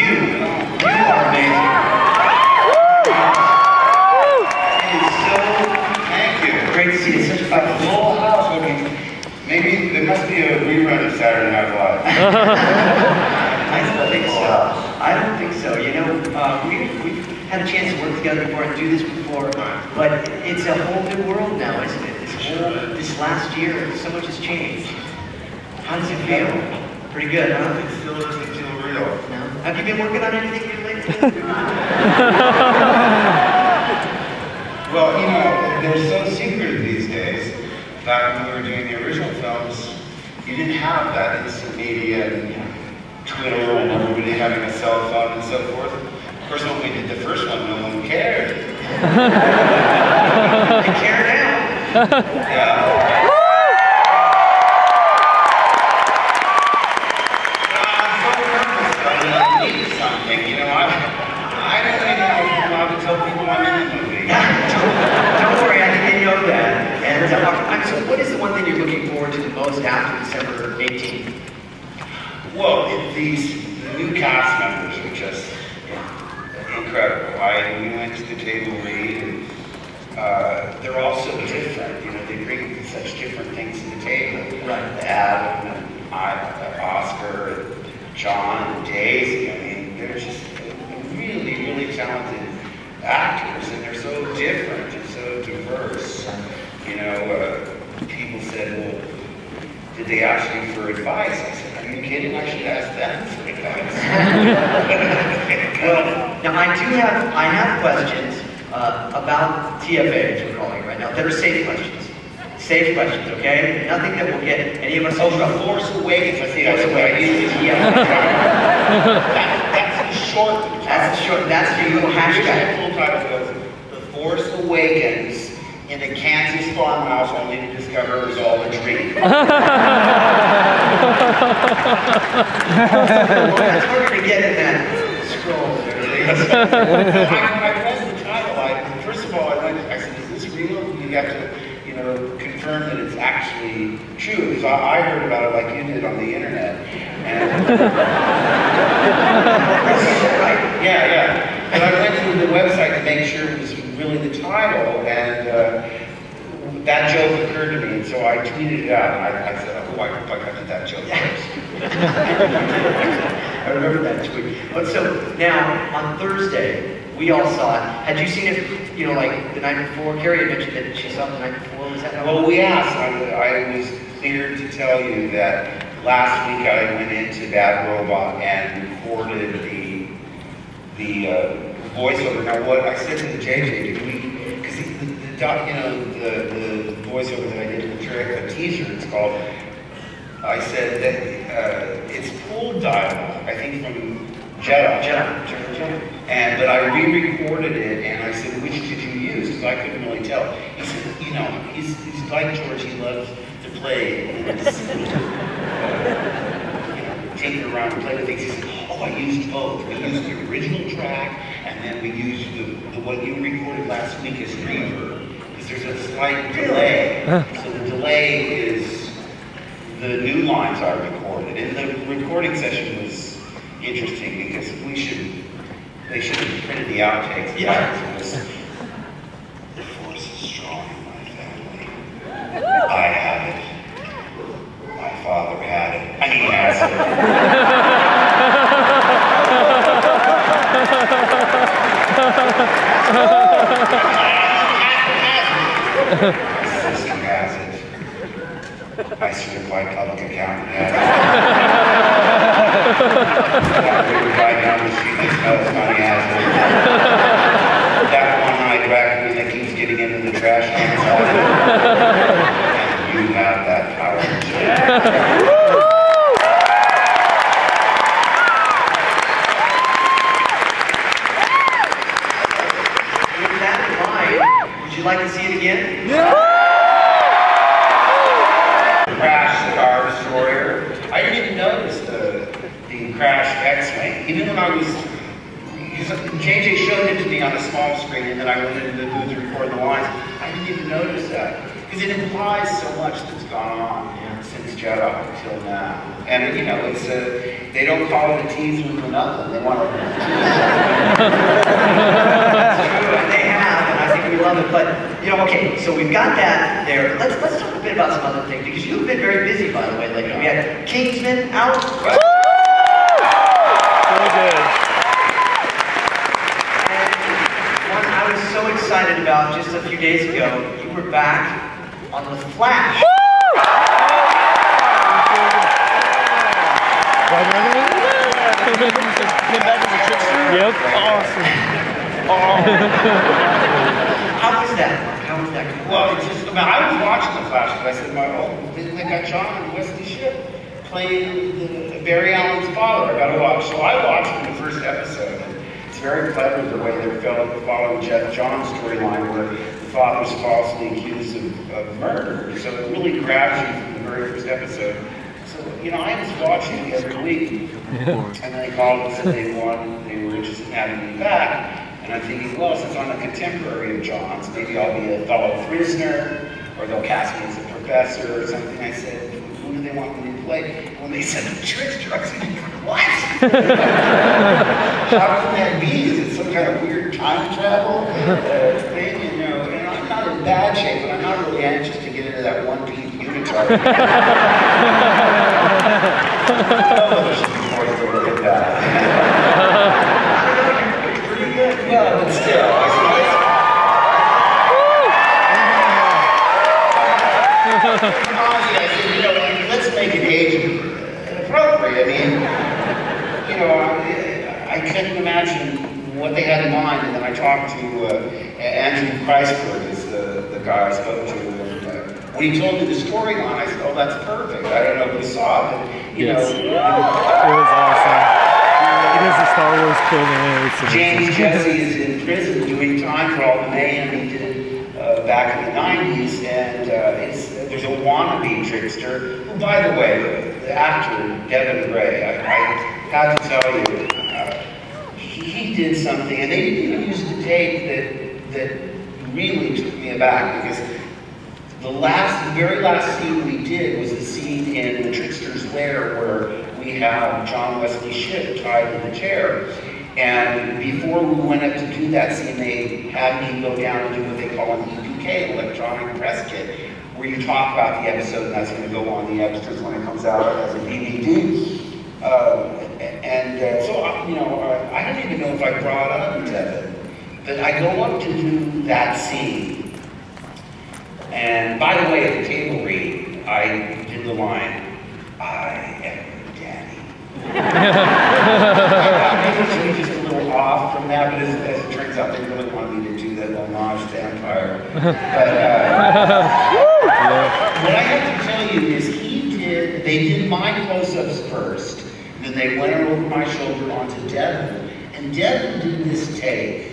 You are amazing. Thank you. Great to see you. Such a full house looking. Maybe there must be a rerun of Saturday Night Live. I don't think so. I don't think so. You know, we've had a chance to work together before and do this before, but it's a whole new world now, isn't it? This last year, so much has changed. How does it feel? Pretty good, huh? It still doesn't feel real. No? Have you been working on anything new lately? Well, you know, they're so secretive these days. Back when we were doing the original films, you didn't have that instant media and Twitter and everybody having a cell phone and so forth. Of course, when we did the first one, no one cared. They care now. Yeah. I'm so nervous. I need something. You know, I don't even know if I'm allowed to tell people I'm in the movie. Don't worry, I didn't know that. And so what is the one thing you're looking forward to the most after December 18th? Well, these new cast members are just incredible. We went to the table read, and they're all so different. You know, they bring such different things to the table. Right. Adam and Oscar and John and Daisy. I mean, they're just really, really talented actors, and they're so different and so diverse. You know, people said, well, did they ask you for advice? I said, are you kidding? I should ask them for advice. Well, now I have questions about TFA, as we're calling it right now, that are safe questions. Safe questions, okay? Nothing that will get any of us in trouble. Force Awakens, I think that's what I use. Yeah. That's the short. That's the little hashtag. The full title was The Force Awakens in a Kansas farmhouse, only to discover it was all a dream. It's harder to get in that scroll. When I read the title, first of all, I said, is this real? You have to, you know, confirm that it's actually true. Because I heard about it like you did on the internet. And Right? Yeah. And I went to the website to make sure it was really the title, and that joke occurred to me, and so I tweeted it out, and I said, oh, I hope I got to that joke first. I remember that tweet. But so, now, on Thursday, we all saw it. Had you seen it, you know, like the night before? Carrie had mentioned that she saw it the night before. Was that how? Well, we asked. I was cleared to tell you that last week I went into Bad Robot and recorded the voiceover. Now, what I said to the JJ, because the voiceover that I did in the teaser, it's called, I said that it's pooled dialogue, I think from Jedi. But I re-recorded it, and I said, which did you use? Because I couldn't really tell. He said, you know, he's like George, he loves to play, tinker around and play with things. He said, oh, I used both. We used the original track, and then we used the what you recorded last week as reverb. Because there's a slight delay. So the delay is the new lines are recorded. And the recording session was interesting because they should have printed the outtakes. Yeah. The force is strong in my family. I have it. My father had it. And he has it. My sister has it. My certified public accountant has it. That big guy down the street that smells money has it. That one-eyed raccoon that keeps getting into the trash cans has it. And you have that power. With that in mind, would you like to see it again? Yeah! Crash Star Destroyer. I didn't even notice the crash X-Wing. Even when I was, JJ showed it to me on a small screen, and then I went into the booth to record the lines. I didn't even notice that. Because it implies so much that's gone on since Jedi until now. And you know, it's they don't call it a teaser for nothing. They want to. That's true, and they have, and I think we love it. But you know, okay, so we've got that there. Let's talk a bit about some other things because you've been very busy, by the way. Like we had Kingsman out. So good. One I was so excited about just a few days ago, you were back on The Flash. Yep. Awesome. How was that? How was that? Well, it's just, I mean, I was watching The Flash, but I said, they got John and Wesley Shipp playing Barry Allen's father. I gotta watch. So I watched the first episode. It's very clever the way they're following Jeff John's storyline, where the father's falsely accused of murder. So it really grabs you from the very first episode. So, you know, I was watching it every week, and they called and said they were interested in having me back. And I'm thinking, well, since I'm a contemporary of John's, maybe I'll be a fellow prisoner, or they'll cast me as a professor or something. I said, who do they want me to play? When they said the Trickster, I said, what? How can that be? Is it some kind of weird time travel thing? You know, and I'm not in bad shape, but I'm not really anxious to get into that one-piece unitard. Before you look at that. Yeah, but still, honestly, I said, you know, let's make it age appropriate. I mean, you know, I couldn't imagine what they had in mind, and then I talked to Andrew Kreisberg, is the guy I spoke to, and when he told me the storyline, I said, oh, that's perfect. I don't know if you saw it, but, you know. It was awesome. It is a Star Wars film, and James Jesse is in prison doing time for all the mayhem he did back in the 90s, and there's a wannabe trickster, who, by the way, the actor, Devin Gray, I have to tell you, he did something, and they didn't even use the tape that really took me aback, because the very last scene we did was the scene in the Trickster's lair where we have John Wesley Shipp tied to the chair. And before we went up to do that scene, they had me go down and do what they call an EPK, electronic press kit, where you talk about the episode, and that's going to go on the extras when it comes out as a DVD. So, you know, I don't even know if I brought up Devin, but I go up to do that scene. And by the way, at the table read, I did the line, I am your daddy. Maybe it's just a little off from that, but as it turns out, they really wanted me to do that homage to Empire. But what I have to tell you is they did my close-ups first, then they went over my shoulder onto Devin, and Devin did this take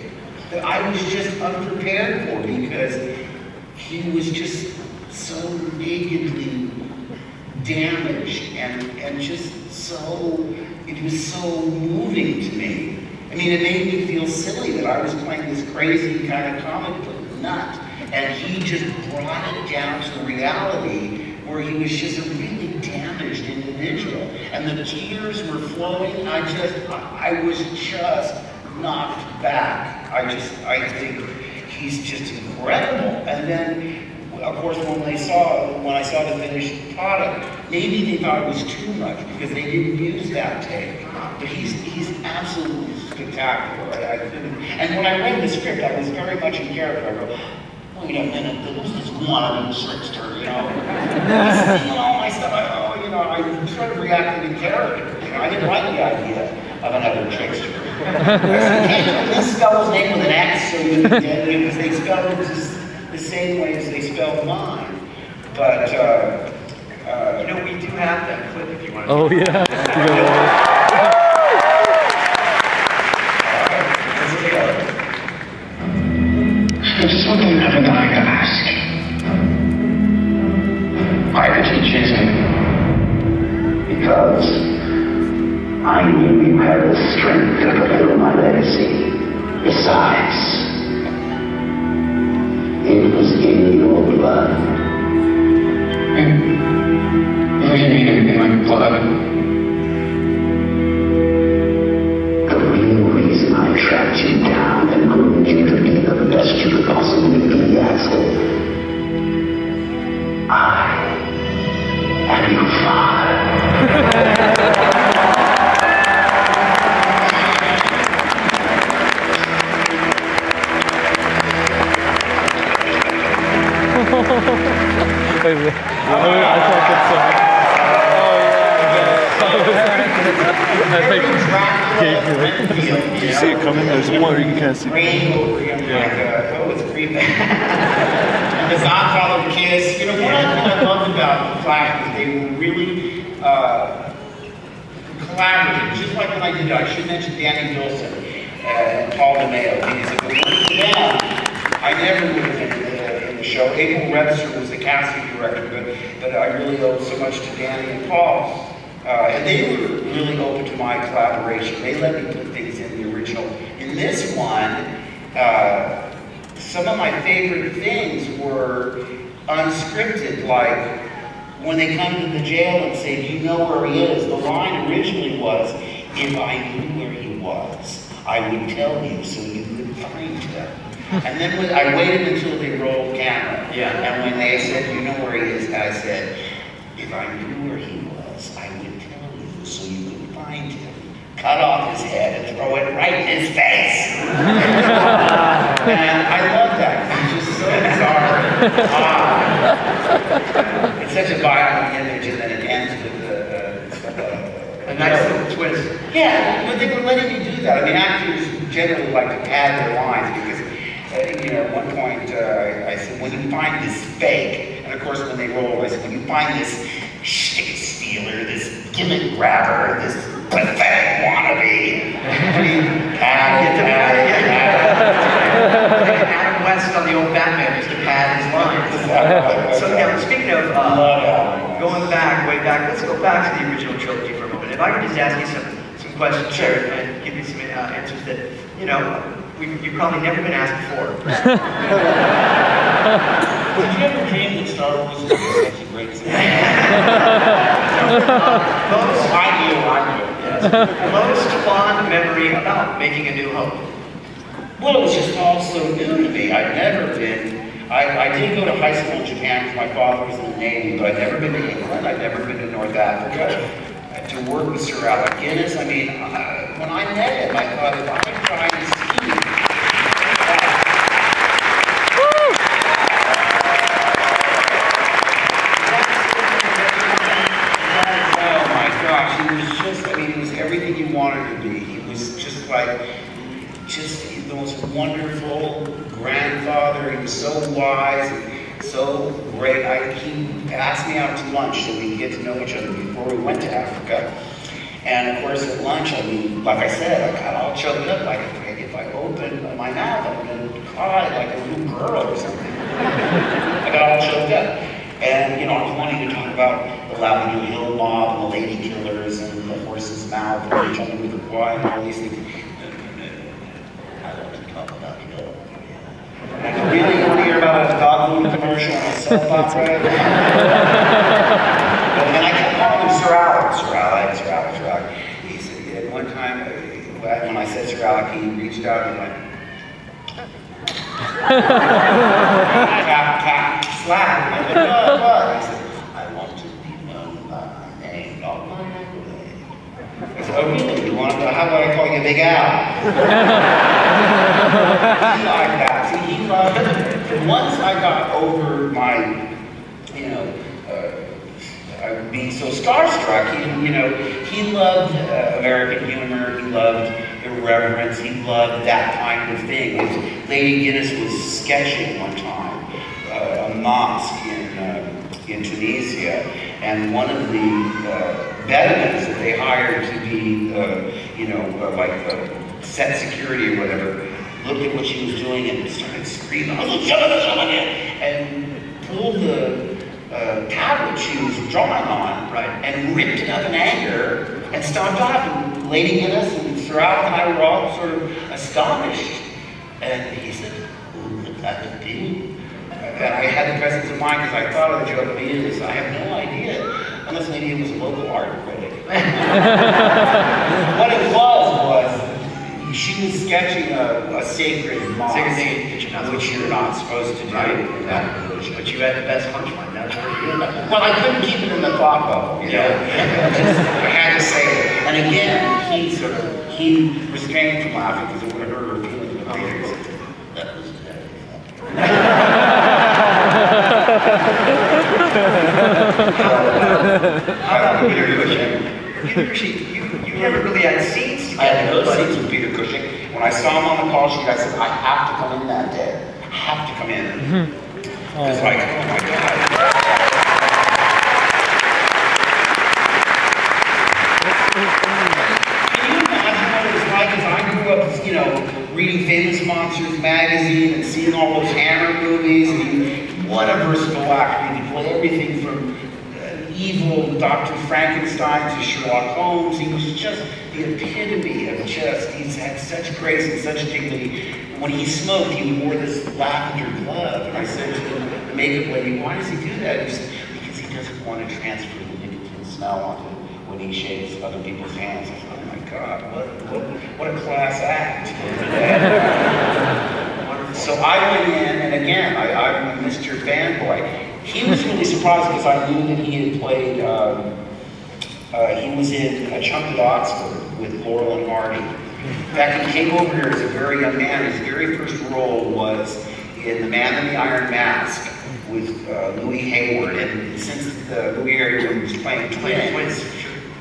that I was just unprepared for, because he was just so nakedly damaged and just so, it was so moving to me. I mean, it made me feel silly that I was playing this crazy kind of comic book nut, and he just brought it down to reality where he was just a really damaged individual. And the tears were flowing. I was just knocked back. I think he's just incredible. And then, of course, when I saw the finished product, maybe they thought it was too much because they didn't use that tape. But he's absolutely spectacular. And when I read the script, I was very much in character. I go, wait a minute, who's this wannabe trickster, you know? He's stealing all my stuff. I sort of reacted in character. You know, I didn't like the idea of another trickster. Let's spell his name with an X so you can get it, because they spelled it just the same way as they spelled mine. But, we do have that clip if you want to. Oh, yeah. There's something I've been dying to ask. Why did you choose me? Because I knew you had the strength to fulfill my legacy. Besides, it was in your blood. And will you You see it coming? There's one where you can't see. Rain over him like, oh, it's creepy. And the Godfather kiss. You know, what I loved about the Flash was they were really collaborative. Just like when I did, I should mention Danny Wilson and Paul DeMeo, because if it weren't for them, I never would have been in the show. April Webster was the casting director, but I really owe so much to Danny and Paul. And they were really open to my collaboration. They let me put things in the original. In this one, some of my favorite things were unscripted, like when they come to the jail and say, do you know where he is? The line originally was, if I knew where he was, I would tell you so you could find him. And then I waited until they rolled camera. Yeah. And when they said, you know where he is, I said, if I knew where he was, I would tell you so you could find him. Cut off his head and throw it right in his face. And I love that. It's just so bizarre. It's such a violent image, and then it ends with a nice little twist. Yeah, but they were letting me do that. I mean, actors generally like to add their lines because, you know, at one point I said, when you find this fake, and of course when they roll, I said, when you find this shtick stealer, this gimmick grabber, this pathetic wannabe, Adam West on the old Batman used to pad his lines. So now, speaking of going back, way back, let's go back to the original trilogy for a moment. If I could just ask you some questions, sure, and give you some answers that, you know, you've probably never been asked before. Did you ever dream that Star Wars was such a great series? Most fond memory about making A New Hope? Well, it was just all so new to me. I'd never been, I did go to high school in Japan because my father was in the Navy, but I'd never been to England, I'd never been to North Africa. To work with Sir Alec Guinness, I mean, when I met him, I thought if I tried to ski, he was everything you wanted to be. He was just like, the most wonderful grandfather. He was so wise and so great. He asked me out to lunch so we could get to know each other before we went to Africa. And of course at lunch, I mean, like I said, I got all choked up. Like if I opened my mouth, I'm going to cry like a little girl or something. I got all choked up. And, you know, I was wanting to talk about the Lavender Hill mob and the lady killers and the horse's mouth and the jumping with the boy and all these things. I love to talk about Hill. I really want to hear about a dog food commercial and a soap opera. But then I kept calling him Sir Alec. He said, at one time, when I said Sir Alec, he reached out and went, tap, slap. And I said, what? He said, I want to be known by my name, not my accolade. I said, oh really? You want to know? How do I call you Big Al? He liked that. See, he loved it. And once I got over my, you know, being so starstruck, he loved American humor, he loved irreverence, he loved that kind of thing. Lady Guinness was sketching one time a mosque in Tunisia, and one of the Bedouins that they hired to be, set security or whatever, looked at what she was doing and started screaming, and pulled the tablet she was drawing on, right, and ripped it up in anger and stomped off. And Lady Guinness and Sir Alec and I were all sort of astonished. And he said, "Who did that do?" And I had the presence of mind because I thought of the joke immediately. I have no idea, unless maybe it was a local art critic. What it was she was sketching a sacred mosque, which you're not supposed to do in that religion. But you had the best punchline, that's pretty good. Well, I couldn't keep it in the thought bubble, you know. I had to say it. And again, he restrained from laughing because it would have hurt her feelings with later. That was Peter Cushing, you never really had scenes I had no scenes with Peter Cushing. When I saw him on the call sheet, I said, I have to come in that day. I have to come in. It's like, oh my God. Can you imagine what it was like as I grew up, you know, reading Famous Monsters magazine and seeing all those Hammer movies? And what a versatile actor. He could play everything from evil Dr. Frankenstein to Sherlock Holmes. He was just the epitome of just, he's had such grace and such dignity. When he smoked, he wore this lavender glove. And I said to the makeup lady, why does he do that? He said, because he doesn't want to transfer the nicotine smell onto when he shakes other people's hands. I said, oh my God, what a class act. So I went in, and again, I'm Mr. Fanboy. He was really surprised because I knew that he had played, he was in A Chunk at Oxford with Laurel and Hardy. In fact, he came over here as a very young man. His very first role was in The Man in the Iron Mask with Louis Hayward. And since Louis Hayward was playing twins,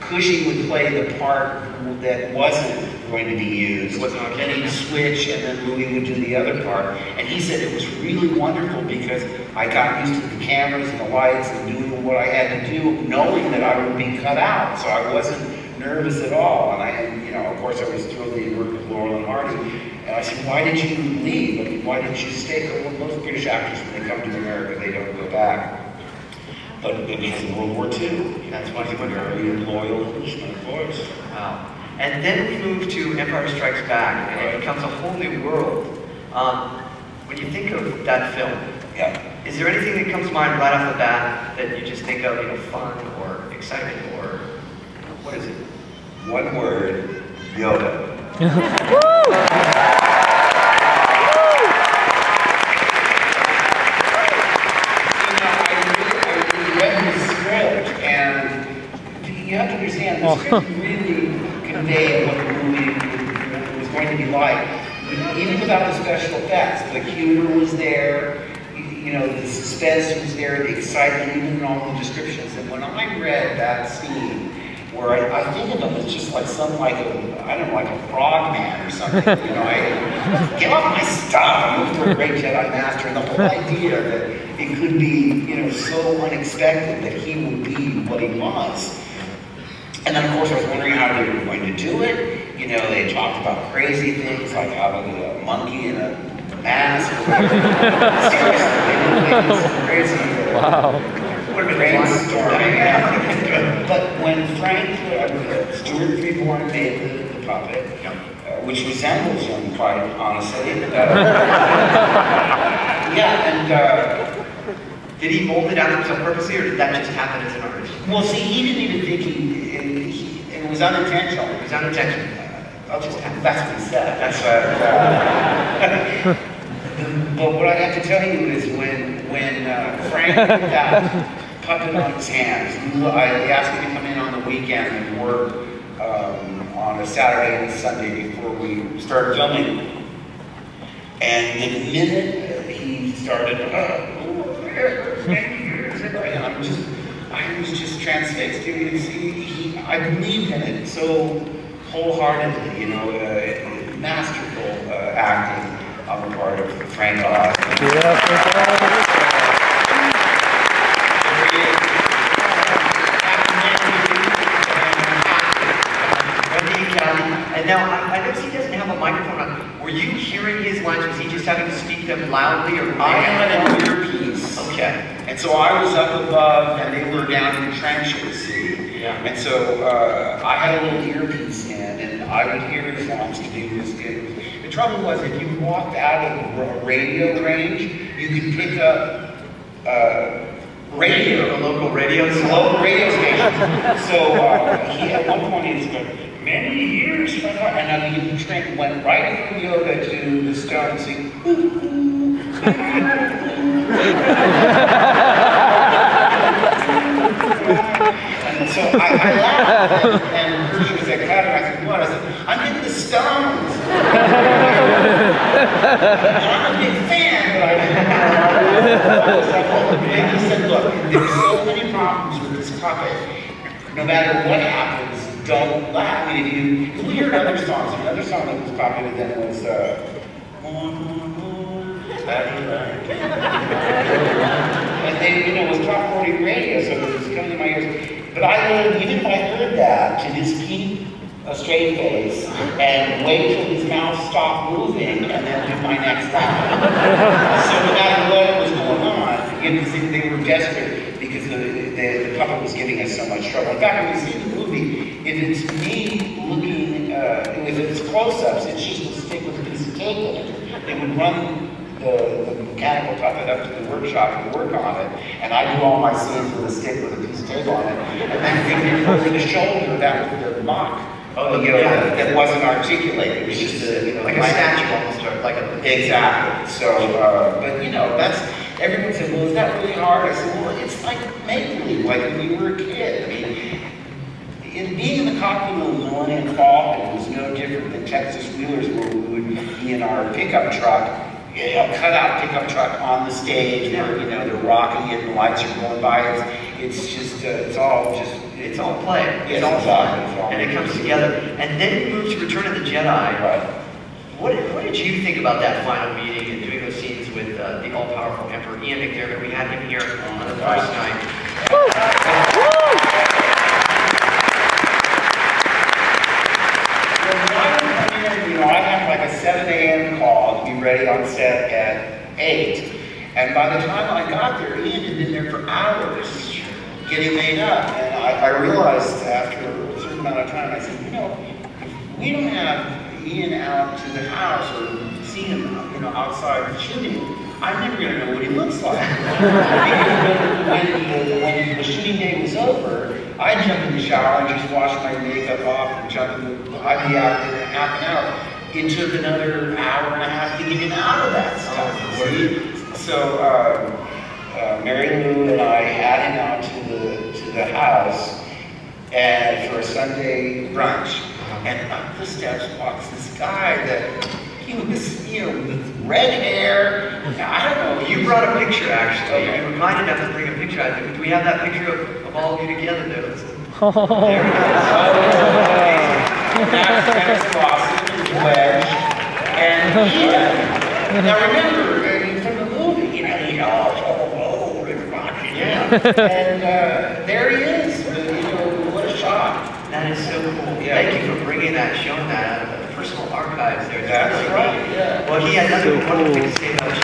Cushing would play the part that wasn't going to be used. Then he'd switch, and then Louis would do the other part. And he said it was really wonderful because I got used to the cameras and the lights and doing what I had to do, knowing that I would be cut out. So I wasn't nervous at all. And you know, of course, I was thrilled that he worked with Laurel and Hardy. And I said, why did you leave? I mean, why didn't you stay? Well, most British actors, when they come to America, they don't go back. But it was in World War II. That's why he went very loyal Englishman, of course. Wow. And then we move to Empire Strikes Back, and it becomes a whole new world. When you think of that film, is there anything that comes to mind right off the bat that you just think of, you know, fun or excitement, or what is it? One word, Yoda. You have to understand, the script really conveyed what the movie was going to be like. Even without the special effects, the humor was there, you know, the suspense was there, the excitement, even in all the descriptions. And when I read that scene, where I think of him as just like some, like a, I don't know, like a frog man or something, you know, get off my stuff, I'm a great Jedi Master, and the whole idea that it could be, you know, so unexpected that he would be what he was. And then, of course, I was wondering how they were going to do it. You know, they talked about crazy things like having a monkey in a mask. Seriously, they did some crazy. Wow. What a great story. But when Frank, Stuart Freeborn made the puppet, which resembles him, quite honestly. Did he mold it out himself purposely, or did that just happen as an artist? Well, see, he didn't even think it was unintentional. It was unintentional. That's what he said. That's but what I have to tell you is when Frank put that puppet on his hands, they asked me to come in on the weekend and work on a Saturday and a Sunday before we started filming. And the minute he started, and I was just transfixed. I believed in it so wholeheartedly, you know, masterful acting on the part of Frank Oz. And now, I notice he doesn't have a microphone on. Were you hearing his lines? Was he just having to speak them loudly, or I had an earpiece. Okay. And so I was up above, and they were down in the trenches, see? Yeah. And so I had a little earpiece in, and I would hear his lines to do this. The trouble was, if you walked out of a radio range, you could pick up radio. A local radio station. Local radio station. So he, at one point, he was going, many years from now, and I mean, the train went right from Yoda to the Stones, singing, ooh, ooh. And so I laughed, and Hershey was at Cutter. I said, what? I said, I'm in the Stones. I'm a big fan, but and he said, look, there's so many problems with this puppet. No matter what happens, don't laugh. I mean, if you, because we heard other songs. Another song that was popular then was, and they, you know, it was top 40 radio, so it was coming in my ears. But I learned, even if I heard that, to just keep a straight face and wait till his mouth stopped moving and then do my next line. So no matter what was going on, you know, they were desperate because the couple was giving us so much trouble. In fact, when we see the movie, if it's me looking, if it's close-ups, it's just a stick with a piece of tape in it. They would run the mechanical puppet up to the workshop to work on it, and I do all my scenes with a stick with a piece of tape on it, and then they would over the shoulder that was the mock. Oh, you know, that wasn't articulated. It was just a, you know, like a statue almost, or like a... Exactly. So, but you know, that's, everyone said, well, is that really hard? I said, well, it's like make-believe, like when you were a kid. I mean, being in the cockpit of the Millennium Falcon was no different than Texas Wheelers, where we would be in our pickup truck, you know, cut-out pickup truck on the stage, where, you know, they're rocking it and the lights are going by. It's just, it's all play. It's all fun. And it comes together. And then you move to Return of the Jedi. Right. What did you think about that final meeting and doing those scenes with the all-powerful Emperor Ian McDiarmid? We had him here on the first night. You know, I had like a 7 a.m. call to be ready on set at 8. And by the time I got there, Ian had been there for hours getting made up. And I realized after a certain amount of time, I said, you know, if we don't have Ian out to the house or see him, you know, outside shooting, I'm never going to know what he looks like. Because when the shooting day was over, I'd jump in the shower and just wash my makeup off and I'd be out there in half an hour. It took another hour and a half to get him out of that stuff. So Mary Lou and I had him out to the house and for a Sunday brunch. And up the steps walks this guy that he was, you know, with red hair. I don't know. You brought a picture, actually. You were kind enough to bring a picture. Do we have that picture of all of you together? There it is. That's awesome. Wedge. And now remember, from the movie, you know, yeah. And there he is. You know, what a shot. That is so cool. Yeah. Thank you for bringing that, showing that out of the personal archives there. That's really right. Neat. Yeah. Well, he had another wonderful thing to say about you.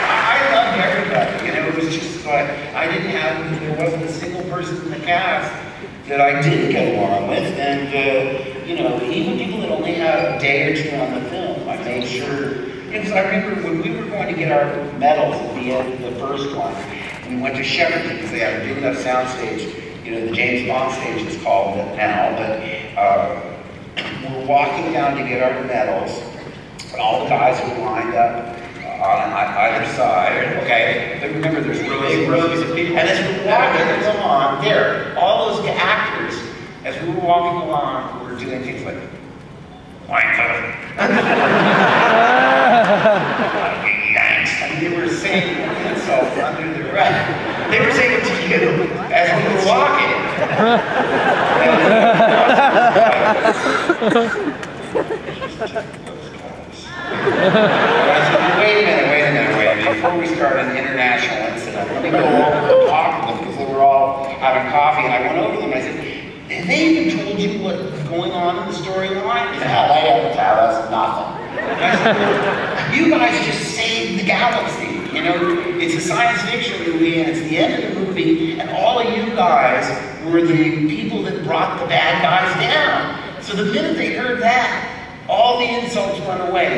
I loved everybody. You know, it was just like there wasn't a single person in the cast that I didn't get along with, and you know, even people that only had a day or two on the film, I made sure. Because I remember when we were going to get our medals at the end of the first one, we went to Shepperton because they had a big enough soundstage. You know, the James Bond stage is called now, but we're walking down to get our medals, and all the guys were lined up on either side, okay? But remember, there's rows of people. And as we're walking along, there, all those actors, as we were walking along, were doing things like, and they were saying insults under their breath. They were saying it to you as we were walking. I said, wait a minute. Before we start an international incident, let me go over and talk to them because they were all having coffee, and I went over to them and I said, have they even told you what's going on in the storyline? They said, they haven't told us nothing. And I said, well, you guys just saved the galaxy. You know, it's a science fiction movie and it's the end of the movie, and all of you guys were the people that brought the bad guys down. So the minute they heard that, all the insults went away. We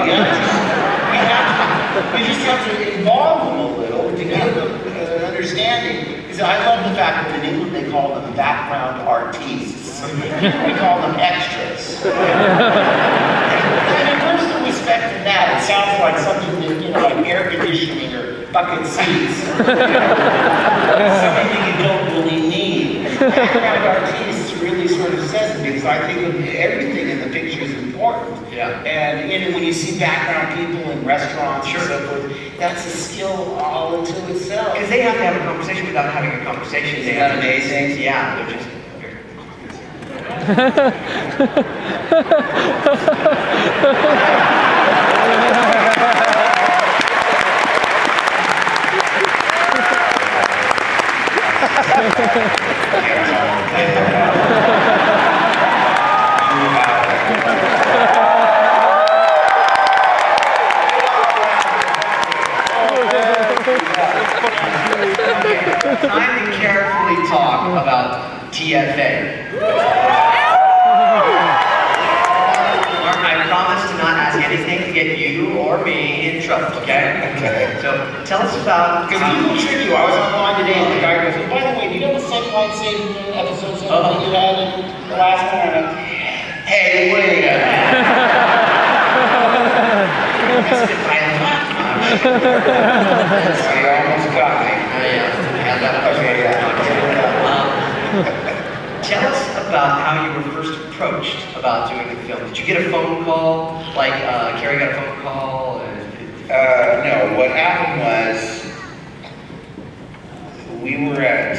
just have to involve them a little to give them an understanding. Because I love the fact that in England they call them background artistes. We call them extras. And in terms of respect to that, it sounds like something that, you know, like air conditioning or bucket seats. Something you don't really need. Background artistes really sort of says it because I think everything in the picture is important. Yeah. And you know, when you see background people in restaurants and so forth, that's a skill all into itself. Because they have to have a conversation without having a conversation. Isn't that amazing? Yeah, they're just... Time to carefully talk about TFA. I promise to not ask anything to get you or me in trouble, okay? Okay. So tell us about... Because people trick you. I was online today and the guy goes, oh, by the way, do you know the same lightsaber episode 7 that you had in the last one? And I'm like, hey, wait a minute. You almost got me. Okay, yeah. Tell us about how you were first approached about doing the film. Did you get a phone call? Like Carrie got a phone call? No, what happened was we were at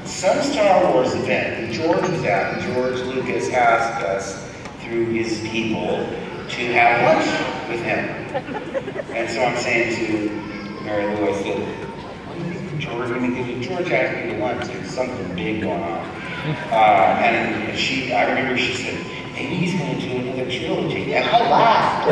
some Star Wars event that George was at, and George Lucas asked us through his people to have lunch with him. And so I'm saying to Mary Lou, I said, George, I mean, George asked me to lunch, there's something big going on. And she, I remember she said, maybe he's going to do another trilogy. And I laughed.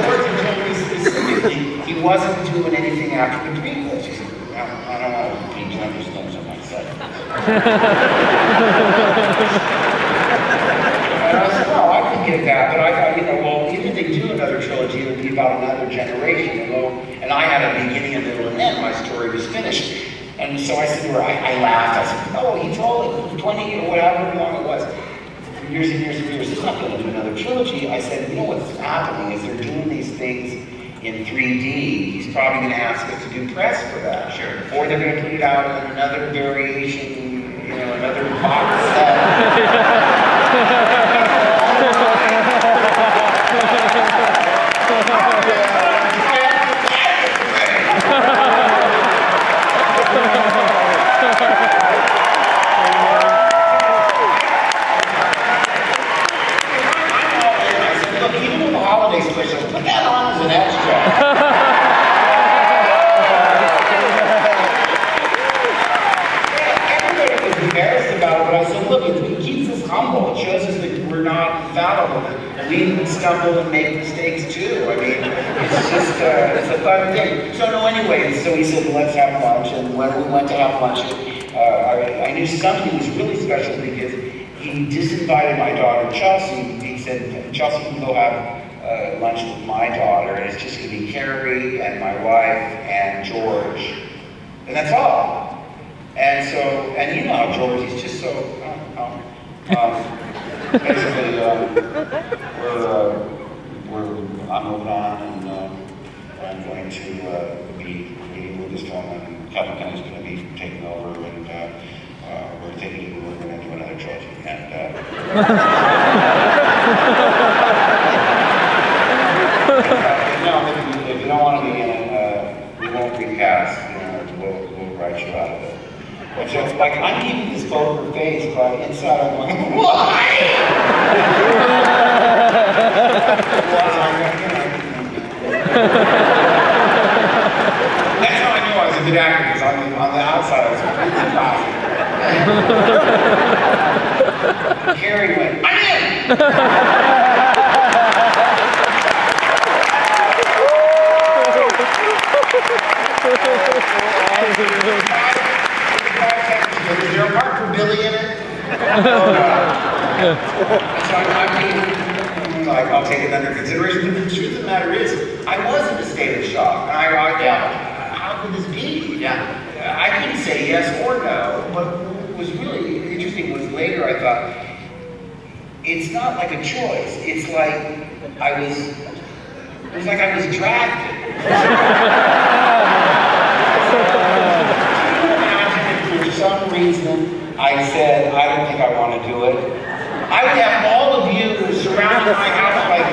George told me specifically he wasn't doing anything after the prequels. She said, I don't want to be doing those things on myself. And I said, well, I can get that, but I thought, you know, well, even if they do another trilogy, it'll be about another generation, and I had a beginning, a middle, and end. My story was finished. And so I said to her, I laughed. I said, oh, he told it 20 or whatever long it was. For years and years and years, he's not going to do another trilogy. I said, you know what's happening is they're doing these things in 3D. He's probably going to ask us to do press for that. Sure. Or they're going to put it out in another variation, you know, another box set. Stumble and make mistakes too. I mean, it's just, it's a fun thing. So no, anyway, so he said, let's have lunch, and when we went to have lunch, I knew something was really special because he disinvited my daughter Chelsea. He said, Chelsea can go have lunch with my daughter, and it's just going to be Carrie and my wife and George. And that's all. And so, and you know how George, he's just so, basically, I'm moving on, and I'm going to be meeting with this film, and Kevin Kennedy's going to be taking over, and we're going to do another trilogy. And no, if you don't want to be in it, we won't recast. You know, we'll write you out of it. And so, like, I'm keeping this poker face, but inside I'm going, why? That's how I knew I was a good actor, because on the outside I was completely laughing. Carrie went, I'm in! Is there a part for Billy in it? So I'll take it under consideration. But the truth of the matter is, I was in a state of shock. And I thought, how could this be? Yeah. I couldn't say yes or no. But what was really interesting was later I thought, it's not like a choice. It's like I was drafted. For some reason, I said, I don't think I want to do it. I would have all of you surrounding my house like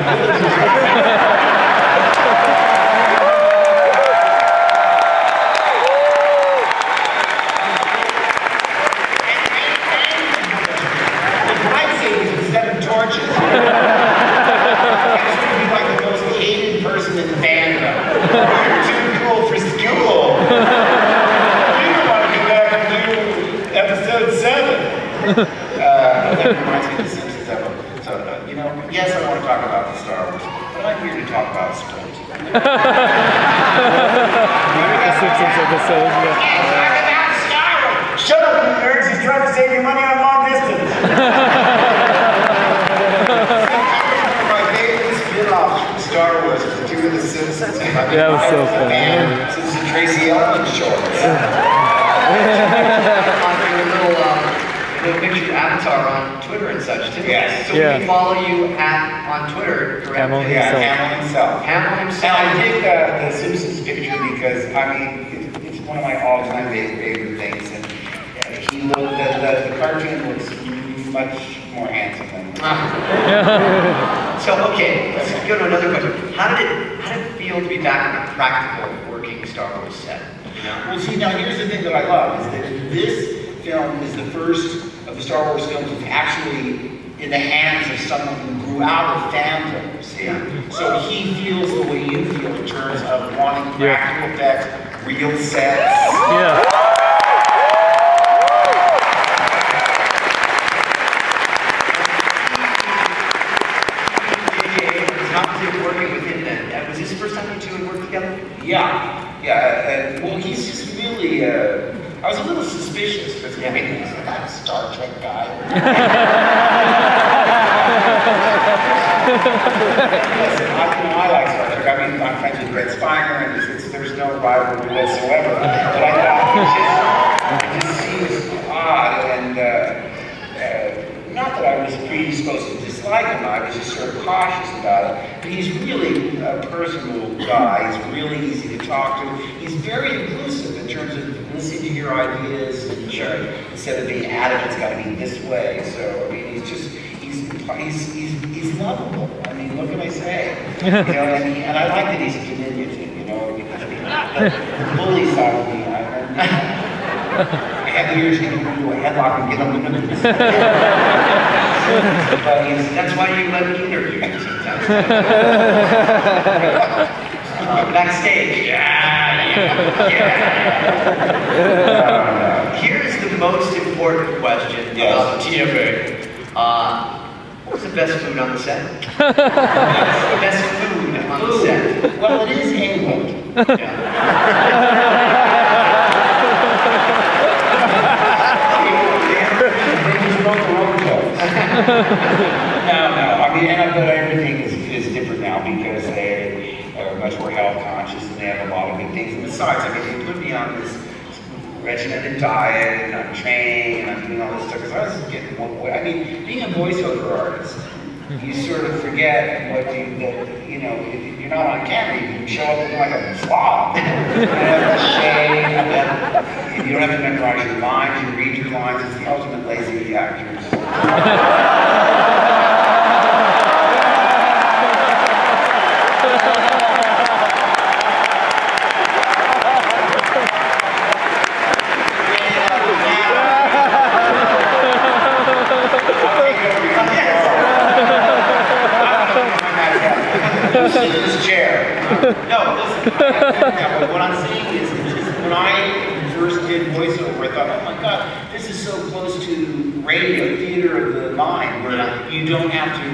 Simpsons episode, yeah. Shut up, you nerds! He's trying to save you money on long distance. My favorite spin-off from Star Wars was the two of the Simpsons. Yeah, that was so funny. Since the Tracy Ullman shorts. Little picture avatar on Twitter and such too. Yes. So we can follow you on Twitter, correct? Hamill Yeah, Hamill himself. Hamill And himself. I dig the Simpsons picture because, I mean, it's one of my all-time favorite things. And he looked, the cartoon looks much more handsome than So okay, let's go to another question. How did it feel to be back on a practical working Star Wars set? Well, see, now here's the thing that I love, is that this film is the first of the Star Wars films that's actually in the hands of someone who grew out of fandom, see? So he feels the way you feel in terms of wanting practical effects, real sets. Yeah. JJ Abrams, how was it working with him then? Was this the first time you two had worked together? Yeah. Well, he's just really, I was a little suspicious because I mean, he's not a Star Trek guy. Listen, I like Star Trek. I mean, I'm friends with Brett Spiner, and there's no rivalry whatsoever. But I thought it just seems odd, and not that I was predisposed to dislike him. I was just sort of cautious about it. But he's really a personal guy. He's really easy to talk to. He's very inclusive in terms of listening to your ideas, and instead of being adamant, it's got to be this way. So I mean, he's lovable. I mean, what can I say? You know, and I like that he's a diminutive. You know, because I mean, the bully side of me. I have the urge to get him into a headlock and get him into this. That's why you let me interview you sometimes. Backstage. Yeah. Here's the most important question about TFA. What was the best food on the set? What's the best food on the set? Well, it is England. No. I mean, but everything is different now because they are much more health conscious and they have a lot of good things. And besides, I mean, they put me on this regimented diet and I'm training and I'm doing all this stuff because I was getting one way. I mean, being a voiceover artist, you sort of forget what you know, if you're not on camera, you can show up looking like a slob. You don't have to shave, you don't have to memorize your lines, you read your lines. It's the ultimate lazy actors. This chair. No, listen. What I'm saying is when I first did voiceover, I thought, oh my God, this is so close to radio, theater of the mind, where you don't have to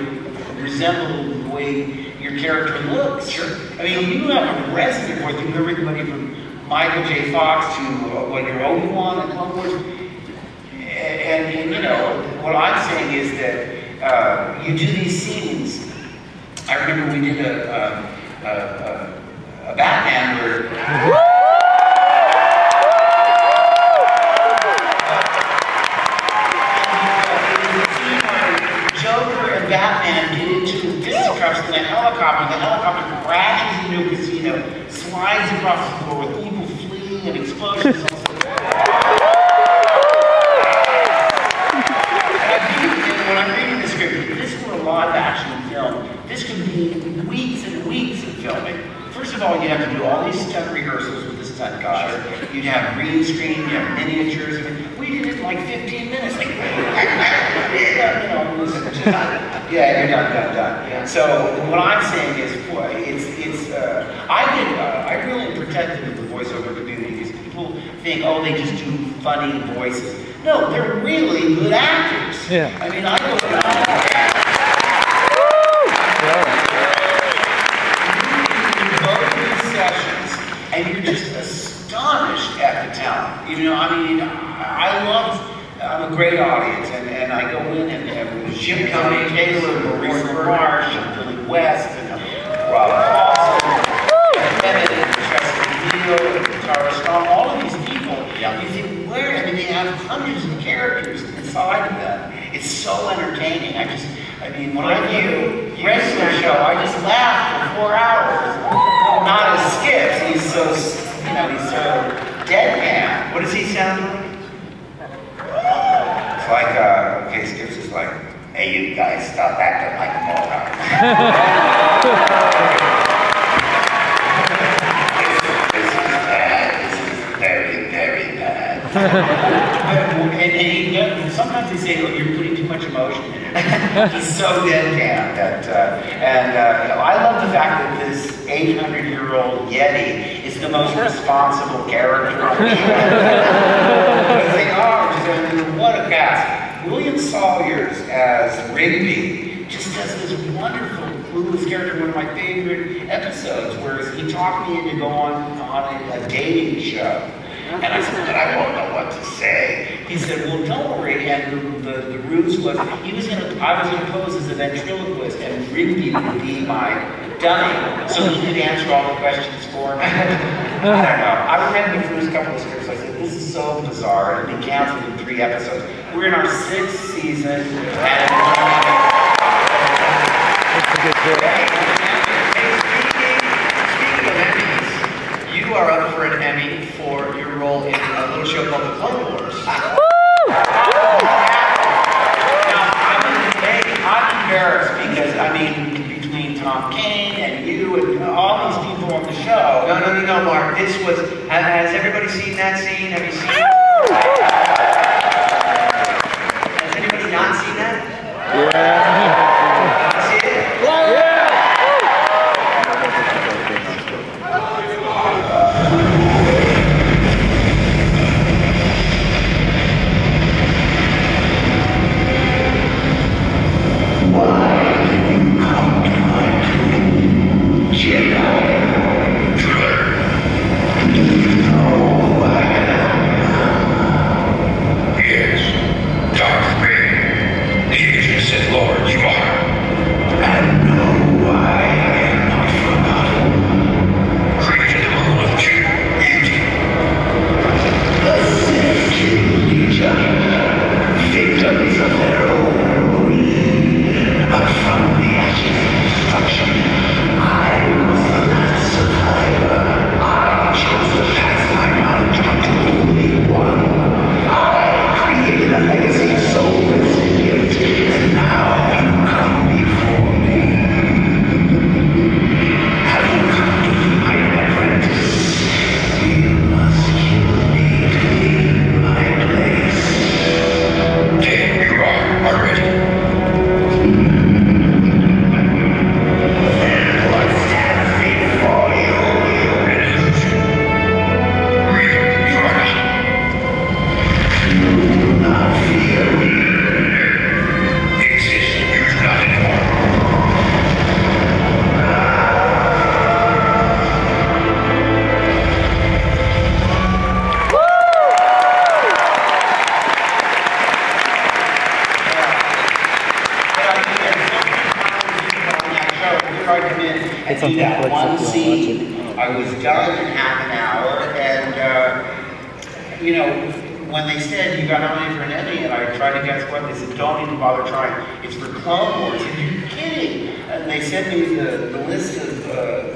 resemble the way your character looks. Sure. I mean, you have a resonant voice. You have everybody from Michael J. Fox to your Obi-Wan and Clone Wars. And you know, what I'm saying is that you do these scenes. I remember we did a Batman where Joker and Batman get into fisticuffs in a helicopter. The helicopter crashes into a casino, slides across the floor with people fleeing and explosions. And when I'm reading the script, if this were a live action film, this could be weeks and weeks of filming. First of all, you have to do all these stunt rehearsals with the stunt guys. You'd have green screen, you have miniatures. We did it in like 15 minutes. Like, you're done. Yeah. So what I'm saying is, boy, I really protected the voiceover community because people think, oh, they just do funny voices. No, they're really good actors. Yeah. I mean, I go around. got the talent. You know, I mean, I'm a great audience, and I go in and Jim Cummings, Taylor, Marissa Marsh, and Billy West, and Rob Paulson, and Bennett, and Trickster, and guitarist Tom, all of these people. You think, where? I mean, they have hundreds of characters inside of them. It's so entertaining. I mean, when I do a wrestler show, I just laugh for 4 hours. Not as Skips. He's so, you know, he's so deadpan. What does he sound like? It's like, okay, Skips is like, hey, you guys, stop acting like morons. This is bad. This is very, very bad. And sometimes they say, oh, you're putting too much emotion in it. He's so deadpan that, you know, I love the fact that this 800-year-old Yeti is the most responsible character on the show. Because they are, just, what a cast. William Sawyers as Rigby just does this wonderful, clueless character, one of my favorite episodes, where he talked me into going on a dating show. And I said, but I don't know what to say. He said, well, don't worry. And the ruse was, I was gonna pose as a ventriloquist, and Rigby would be my dummy, so he could answer all the questions for me. I don't know. I read the first couple of scripts. I said, this is so bizarre. It'd be canceled in 3 episodes. We're in our 6th season, and you are up for an Emmy for your role in a little show called The Clone Wars. I'm embarrassed because, I mean, between Tom Kane and you and all these people on the show. No, Mark. This was, has everybody seen that scene? Have you seen it? Has anybody not seen that? Yeah. Not seen it? Yeah. Do that one scene. I was done in half an hour, and you know, when they said you got nominated for an Emmy, and I tried to guess what, they said, don't even bother trying. It's for Clone Wars. Are you kidding? And they sent me the list of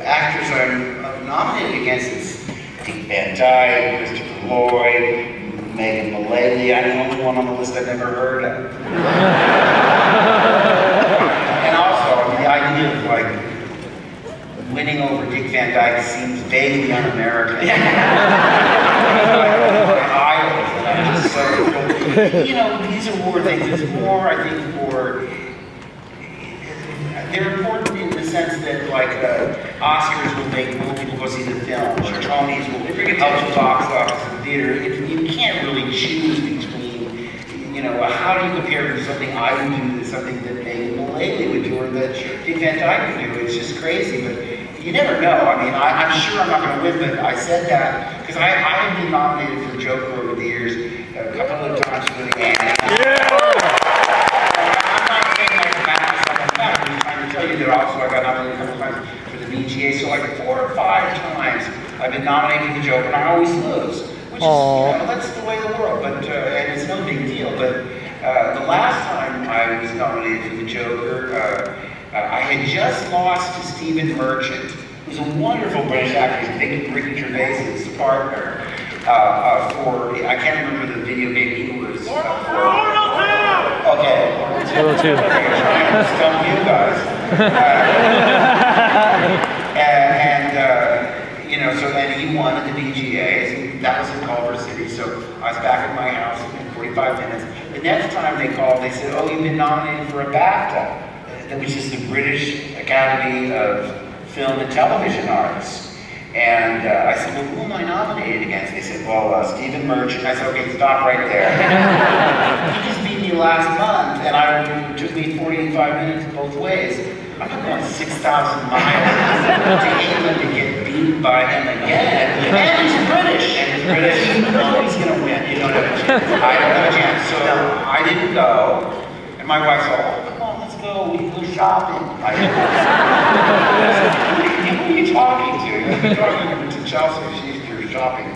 actors I'm nominated against. It's Dick Van Dyke, Christopher Lloyd, Megan Mullally. I'm the only one on the list I've never heard of. And also, the idea of like winning over Dick Van Dyke seems vaguely un-American. You know, these award things, there's more, I think, they're important in the sense that, like, Oscars will make more people go see the film, or Tonys will help the box office in the theater. You can't really choose between, you know, how do you compare to something I would do to something that Megan Mullally would do, or that Dick Van Dyke would do? It's just crazy, but you never know. I mean, I'm sure I'm not going to win, but I said that because because I have been nominated for Joker over the years a couple of times for the Annie. Yeah! I'm not saying like that, I'm trying to tell you that also I got nominated a couple of times for the BGA, so like 4 or 5 times I've been nominated for the Joker, and I always lose, which is, that's the way of the world, but, and it's no big deal, but the last time I was nominated for the Joker, I had just lost to Stephen Merchant, who's a wonderful British actor. He's Ricky Gervais's partner for, I can't remember the video game he was for. Okay. Little too. Trying to stump you guys. You know, so then he won at the BGAs, and that was in Culver City, so I was back at my house in 45 minutes. The next time they called, they said, oh, you've been nominated for a BAFTA, which is the British Academy of Film and Television Arts. And I said, well, who am I nominated against? They said, well, Stephen Merchant. I said, okay, stop right there. He just beat me last month, and it took me 45 minutes both ways. I'm not going 6,000 miles to England to get beaten by him again. And he's British. And he's British. You know he's going to win. You don't have a chance. I don't have a chance. So I didn't go. And my wife said, oh, come on, let's go. We go shopping. I said, who are you talking to? You're talking to Chelsea. She's your shopping.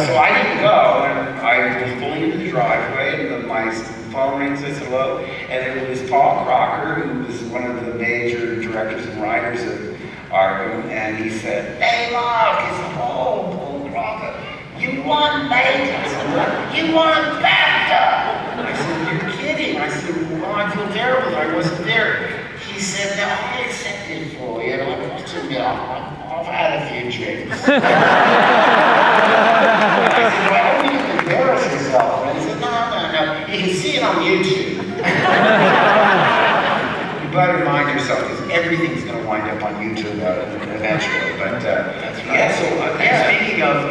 So I didn't go, and I was pulling into the driveway, and my phone rings, I said hello, and it was Paul Crocker, who was one of the major directors and writers of Arkham, and he said, hey Mark, he said, oh, Paul Crocker, you won, mate. I said, what? You won BAFTA. I said, you're kidding. I said, well, I feel terrible that I wasn't there. He said, no, I accepted for you, and I want to admit, I've had a few drinks. I said, well, I don't even embarrass yourself. And he said, no. You can see it on YouTube. You better remind yourself, because everything's going to wind up on YouTube eventually. But that's right. Yeah, so speaking of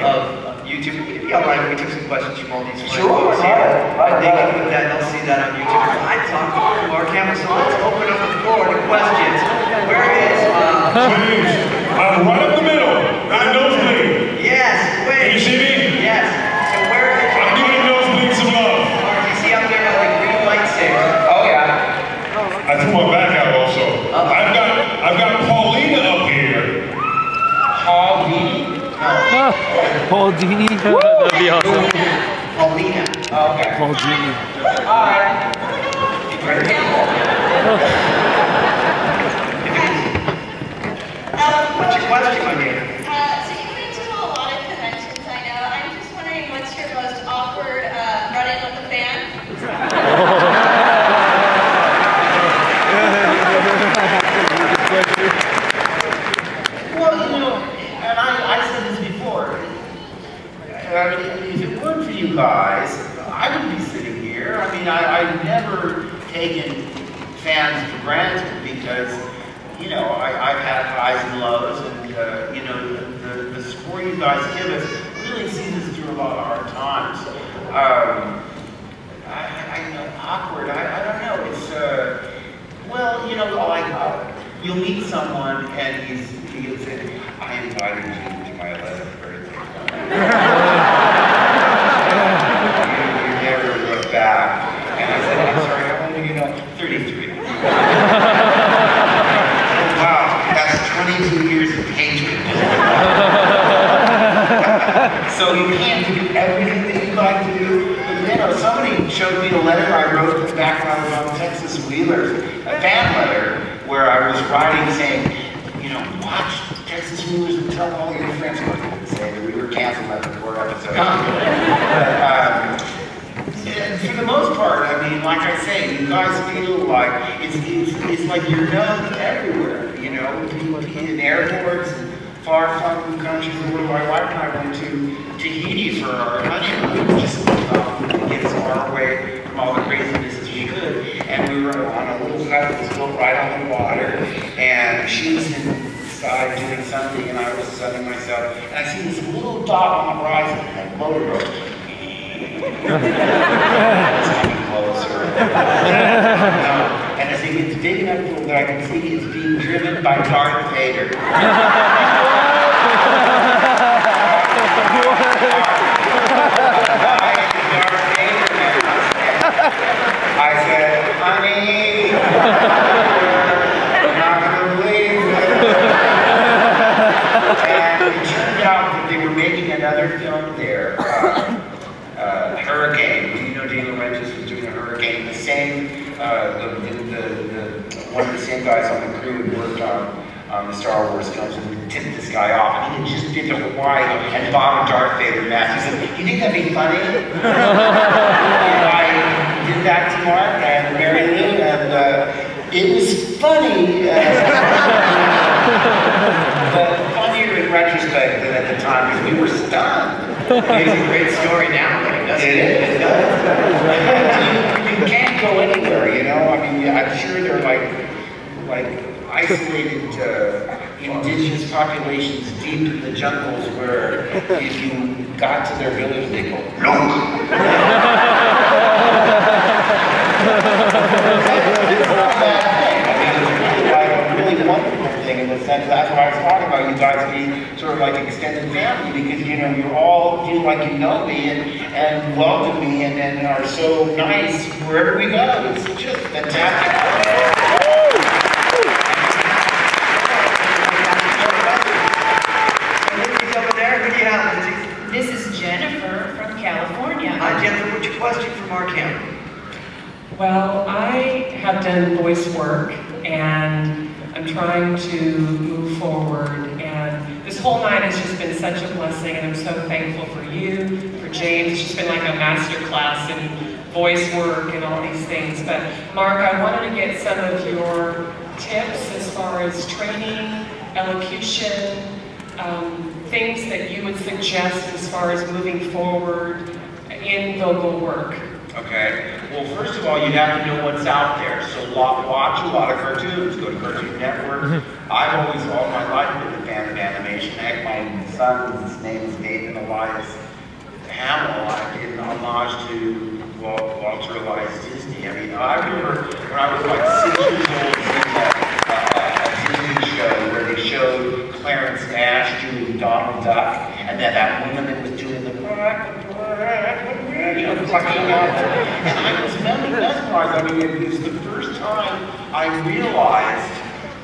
YouTube, yeah, right, we took some questions from all these friends. Sure, They can put that, they'll see that on YouTube. I talked to our camera, so let's open up the floor to questions. Where is, I'm right up the middle. Right nosebleed. Yes, wait. Can you see me? Yes. So where is, I'm giving nosebleed some love. you see up there with the green lightsaber? Oh yeah. I threw my back out also. I've got Paulina up here. Paulina? Paul Dini? That'd be awesome. Paulina. Oh, okay. Paul Dini. All right. What's your question, my dear? So you've been to a lot of conventions, I know. I'm just wondering what's your most awkward run-in with a fan? Well, you know, and I said this before. I mean, if it weren't for you guys, I wouldn't be sitting here. I mean, I've never taken fans for granted because, you know, I've had highs and lows, and you know, the support you guys give us really sees us through a lot of hard times. I know, awkward. I don't know. It's well, you know, like you'll meet someone and he'll say, I invited you to my 11th birthday. You never look back. And I said, I'm sorry, how old are you now? 33. Wow, that's 22 years of hatred. So you can't do everything that you'd like to do. But, you know, somebody showed me a letter I wrote back when I was on Texas Wheelers, a fan letter, where I was writing saying, you know, watch Texas Wheelers and tell all your friends what they say that we were canceled after 4 episodes. For the most part, I mean, like I say, you guys feel like it's like you're known everywhere, you know, in airports, far-flung countries. My wife and I went to Tahiti for our honeymoon, just to get as far away from all the craziness as we could. And we were on a little hut that was built right on the water, and she was inside doing something, and I was sunning myself, and I see this little dot on the horizon, like motor boat. It's coming closer. And as it gets big enough that I can see it's being driven by Darth Vader. were making another film there, Hurricane. You know, Daniel Rentis was doing a Hurricane. The same, one of the same guys on the crew had worked on the Star Wars films and tipped this guy off. And he just did the Hawaii and bought a Darth Vader mask. He said, "You think that'd be funny?" And I did that to Mark and Mary Lou, and it was funny. But funnier in retrospect than at the time because we were stunned. It's a great story now. It you can't go anywhere, you know? I mean, I'm sure they're like isolated indigenous populations deep in the jungles where if you got to their village, they go, "Look!" Wonderful thing in the sense that's what I was talking about, you guys being sort of like extended family because you know you all feel like you know me and welcome me and are so nice wherever we go. It's just fantastic. Lindsay's over there. Who do you have, Lindsay? This is Jennifer from California. Hi, Jennifer. What's your question for Mark Hamill? Well, I have done voice work and I'm trying to move forward, and this whole night has just been such a blessing, and I'm so thankful for you, for James. It's just been like a master class in voice work and all these things. But Mark, I wanted to get some of your tips as far as training, elocution, things that you would suggest as far as moving forward in vocal work. Okay. Well, first of all, you have to know what's out there. So watch a lot of cartoons. Go to Cartoon Network. I've always, all my life, been a fan of animation. Heck, my son, his name is Nathan Elias Hamill. I did an homage to Walter Elias Disney. I mean, I remember when I was like 6 years old, seeing a Disney show where they showed Clarence Nash doing Donald Duck, and then that woman that was doing the and I was mesmerized. I mean, it was the first time I realized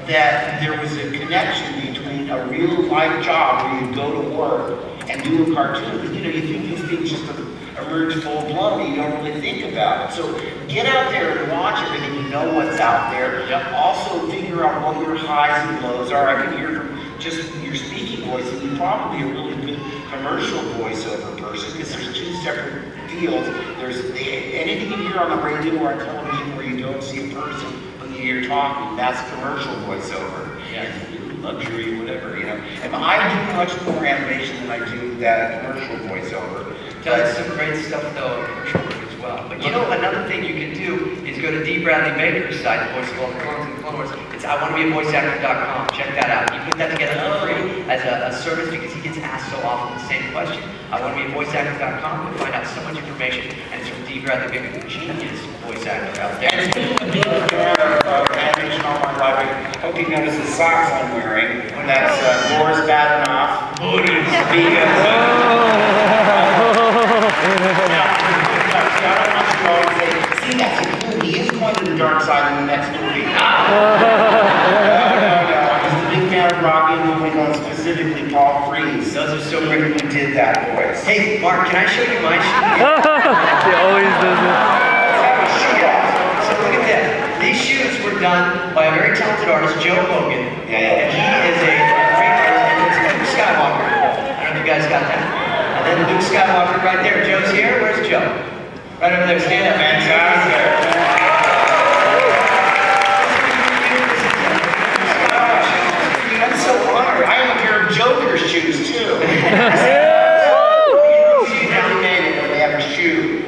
that there was a connection between a real life job where you go to work and do a cartoon. You know, you think these things just emerge full blown, you don't really think about it. So get out there and watch everything. You know what's out there. Also figure out what your highs and lows are. I can hear from just your speaking voice that you're probably a really good commercial voiceover person because there's two separate fields. There's anything you hear on the radio or on television where you don't see a person when you hear talking, that's commercial voiceover. Yeah. Luxury, whatever, you know. And I do much more animation than I do that commercial voiceover. Does some great stuff though, commercial work as well. But you know, another thing you can do is go to D. Bradley Baker's site, the voice of all the clones and Clone Wars. It's iwanttobeavoiceactor.com. Check that out. You put that together for free as a service because he gets asked so often the same question. iwanttobeavoiceactor.com to find out so much information. And it's from D. Bradley Baker, the genius voice actor out there. And being a big fan of animation all my life, I hope you notice the socks I'm wearing. That's Laura's Bad Enough. Booties. See, that's a clue. He is going to the dark side in the next movie. No, I'm just a big fan of Rocky movie on specifically Paul Frees. Those are so great when you did that voice. Hey, Mark, can I show you my shoe? He always does it. So look at this. These shoes were done by a very talented artist, Joe Logan. And he is a great artist, and it's Luke Skywalker. I don't know if you guys got that. And then Luke Skywalker right there. Joe's here. Where's Joe? Right over there. Stand up. Fantastic. I'm so honored. I have a pair of Joker's shoes too. They have a shoe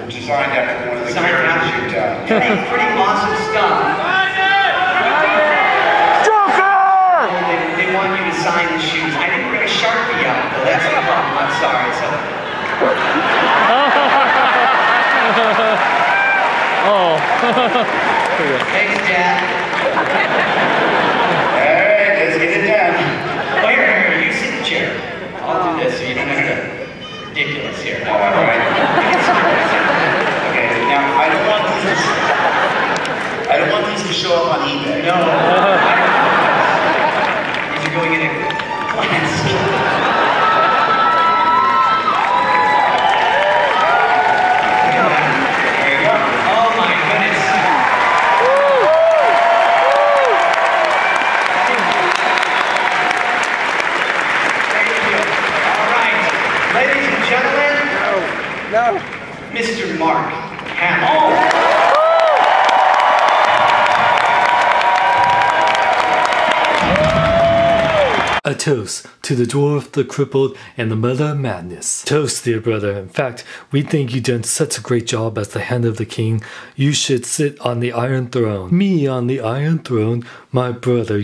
designed after one of the characters you've done. Pretty awesome stuff. Joker! They want you to sign the shoes. I didn't bring a Sharpie out, though. That's the problem. I'm sorry. So. Oh. Thanks, Dad. Alright, let's get it done. Oh, here, you sit in the chair. I'll do this so you don't have to. Ridiculous here. Alright. Okay, now I don't want these to show up on eBay. No. These are going in a class. No. Mr. Mark Hamill. A toast to the dwarf, the crippled, and the mother of madness. Toast, dear brother. In fact, we think you've done such a great job as the hand of the king. You should sit on the Iron Throne. Me on the Iron Throne, my brother.